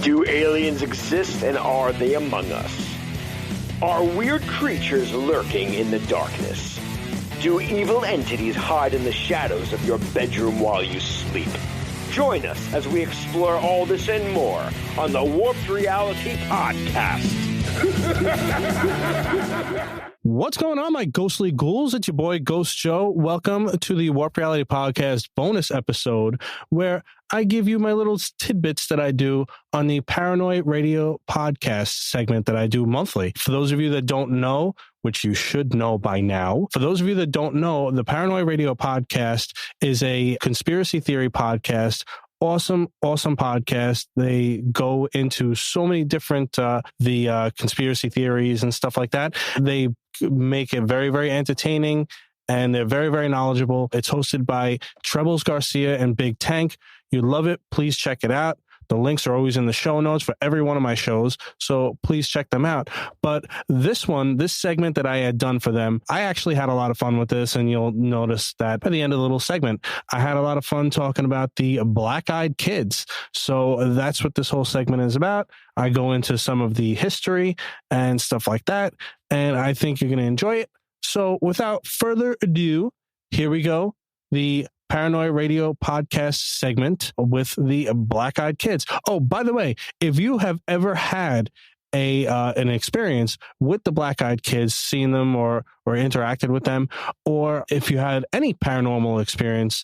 Do aliens exist, and are they among us? Are weird creatures lurking in the darkness? Do evil entities hide in the shadows of your bedroom while you sleep? Join us as we explore all this and more on the Warped Reality Podcast. What's going on, my ghostly ghouls? It's your boy, Ghost Joe. Welcome to the Warped Reality Podcast bonus episode, where I give you my little tidbits that I do on the Paranoi Radio Podcast segment that I do monthly. For those of you that don't know, which you should know by now, for those of you that don't know, the Paranoi Radio Podcast is a conspiracy theory podcast. Awesome podcast. They go into so many different conspiracy theories and stuff like that. They make it very, very entertaining, and they're very, very knowledgeable. It's hosted by Trebles Garcia and Big Tank. You love it. Please check it out. The links are always in the show notes for every one of my shows, so please check them out. But this segment that I had done for them, I actually had a lot of fun with this, and you'll notice that by the end of the little segment, I had a lot of fun talking about the black-eyed kids. So that's what this whole segment is about. I go into some of the history and stuff like that, and I think you're going to enjoy it. So without further ado, here we go. The Paranoi Radio Podcast segment with the black-eyed kids. Oh, by the way, if you have ever had an experience with the black-eyed kids, seen them or interacted with them, or if you had any paranormal experience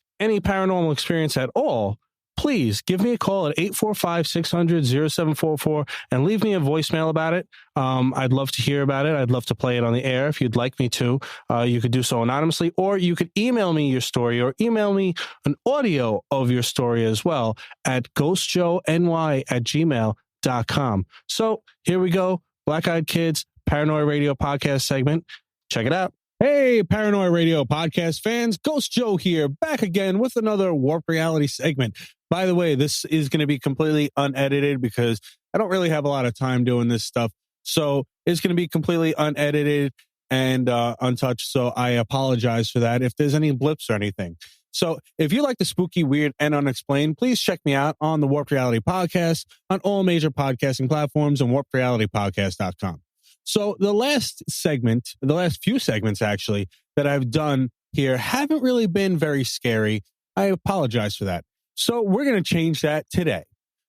at all, please give me a call at 845-600-0744 and leave me a voicemail about it. I'd love to hear about it. I'd love to play it on the air if you'd like me to. You could do so anonymously, or you could email me your story, or email me an audio of your story as well at ghostjoeny@gmail.com. So here we go. Black-Eyed Kids, Paranoi Radio Podcast segment. Check it out. Hey, Paranoi Radio Podcast fans, Ghost Joe here, back again with another Warp Reality segment. By the way, this is going to be completely unedited because I don't really have a lot of time doing this stuff. So it's going to be completely unedited and untouched. So I apologize for that if there's any blips or anything. So if you like the spooky, weird, and unexplained, please check me out on the Warp Reality Podcast on all major podcasting platforms and warprealitypodcast.com. So the last few segments actually that I've done here haven't really been very scary. I apologize for that. So we're going to change that today.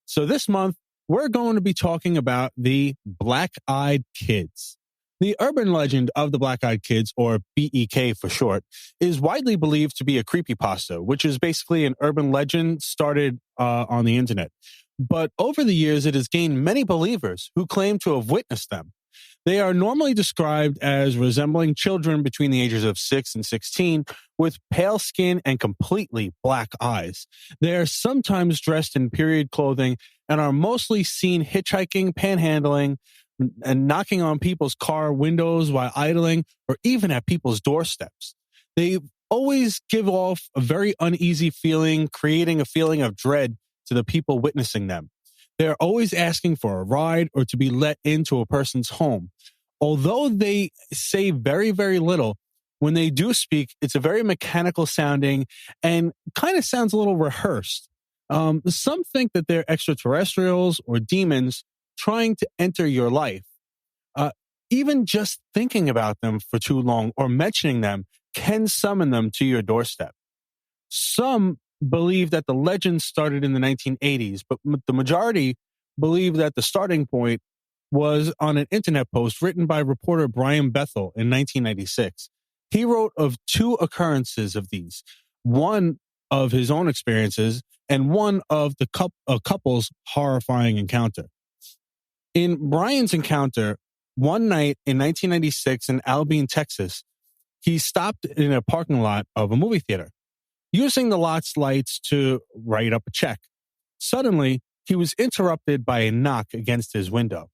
So this month, we're going to be talking about the Black-Eyed Kids. The urban legend of the Black-Eyed Kids, or BEK for short, is widely believed to be a creepypasta, which is basically an urban legend started on the internet. But over the years, it has gained many believers who claim to have witnessed them. They are normally described as resembling children between the ages of 6 and 16 with pale skin and completely black eyes. They are sometimes dressed in period clothing and are mostly seen hitchhiking, panhandling, and knocking on people's car windows while idling or even at people's doorsteps. They always give off a very uneasy feeling, creating a feeling of dread to the people witnessing them. They're always asking for a ride or to be let into a person's home. Although they say very, very little, when they do speak, it's a very mechanical sounding and kind of sounds a little rehearsed. Some think that they're extraterrestrials or demons trying to enter your life. Even just thinking about them for too long or mentioning them can summon them to your doorstep. Some believe that the legend started in the 1980s, but the majority believe that the starting point was on an internet post written by reporter Brian Bethel in 1996. He wrote of two occurrences of these, one of his own experiences and one of the couple's horrifying encounter. In Brian's encounter, one night in 1996 in Abilene, Texas, he stopped in a parking lot of a movie theater, using the lot's lights to write up a check. Suddenly, he was interrupted by a knock against his window.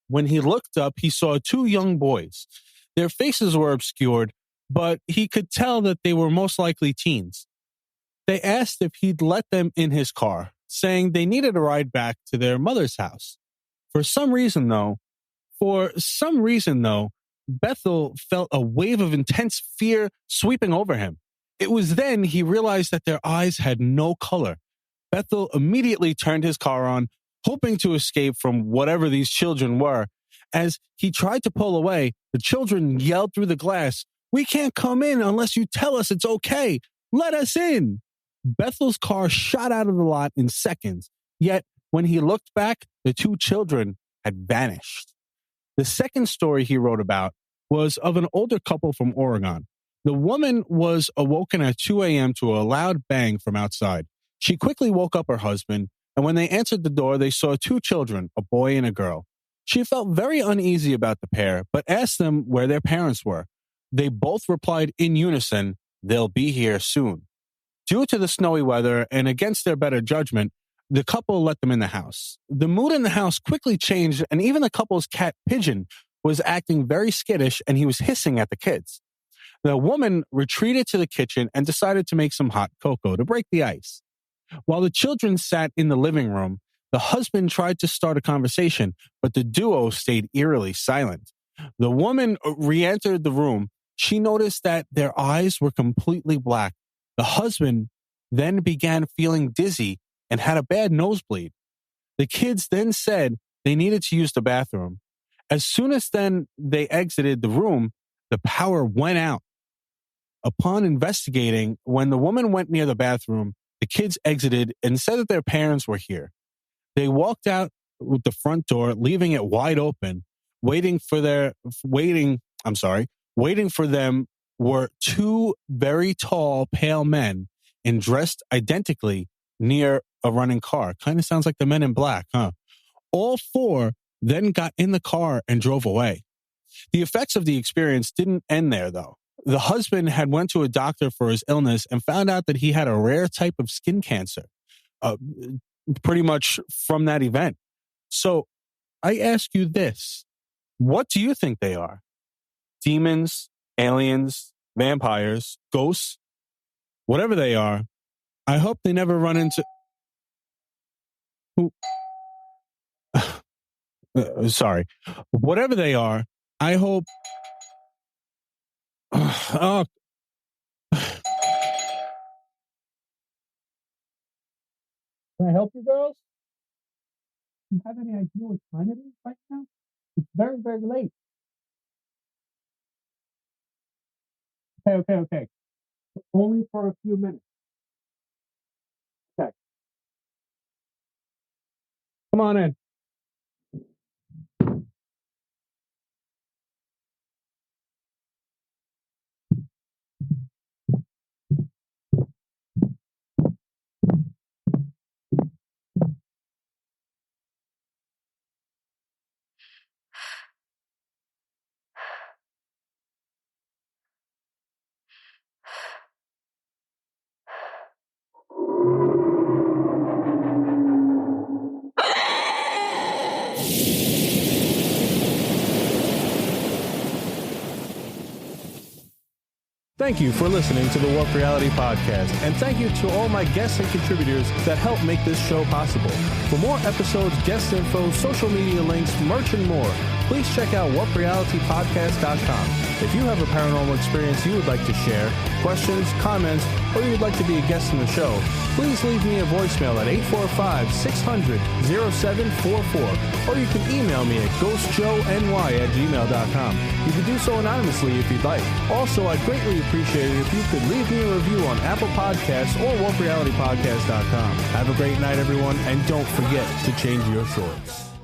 When he looked up, he saw two young boys. Their faces were obscured, but he could tell that they were most likely teens. They asked if he'd let them in his car, saying they needed a ride back to their mother's house. For some reason, though, Bethel felt a wave of intense fear sweeping over him. It was then he realized that their eyes had no color. Bethel immediately turned his car on, hoping to escape from whatever these children were. As he tried to pull away, the children yelled through the glass, "We can't come in unless you tell us it's okay. Let us in." Bethel's car shot out of the lot in seconds, yet when he looked back, the two children had vanished. The second story he wrote about was of an older couple from Oregon. The woman was awoken at 2 a.m. to a loud bang from outside. She quickly woke up her husband, and when they answered the door, they saw two children, a boy and a girl. She felt very uneasy about the pair, but asked them where their parents were. They both replied in unison, "They'll be here soon." Due to the snowy weather and against their better judgment, the couple let them in the house. The mood in the house quickly changed, and even the couple's cat Pigeon was acting very skittish, and he was hissing at the kids. The woman retreated to the kitchen and decided to make some hot cocoa to break the ice. While the children sat in the living room, the husband tried to start a conversation, but the duo stayed eerily silent. The woman re-entered the room. She noticed that their eyes were completely black. The husband then began feeling dizzy and had a bad nosebleed. The kids then said they needed to use the bathroom. As soon as then they exited the room, the power went out. Upon investigating, when the woman went near the bathroom, the kids exited and said that their parents were here. They walked out with the front door, leaving it wide open. Waiting for them were two very tall, pale men and dressed identically near a running car. Kind of sounds like the Men in Black, huh? All four then got in the car and drove away. The effects of the experience didn't end there, though. The husband had went to a doctor for his illness and found out that he had a rare type of skin cancer, pretty much from that event. So I ask you this. What do you think they are? Demons, aliens, vampires, ghosts, whatever they are, I hope they never run into... sorry. Whatever they are, I hope... Oh. Can I help you, girls? Do you have any idea what time it is right now? It's very, very late. Okay. Only for a few minutes. Okay. Come on in. Thank you for listening to the Warp Reality Podcast, and thank you to all my guests and contributors that help make this show possible. For more episodes, guest info, social media links, merch, and more, please check out warprealitypodcast.com. If you have a paranormal experience you would like to share, questions, comments, or you would like to be a guest in the show, please leave me a voicemail at 845-600-0744, or you can email me at ghostjoeny@gmail.com. You can do so anonymously if you'd like. Also, I'd greatly appreciate it if you could leave me a review on Apple Podcasts or warprealitypodcast.com. Have a great night, everyone, and don't forget to change your shorts.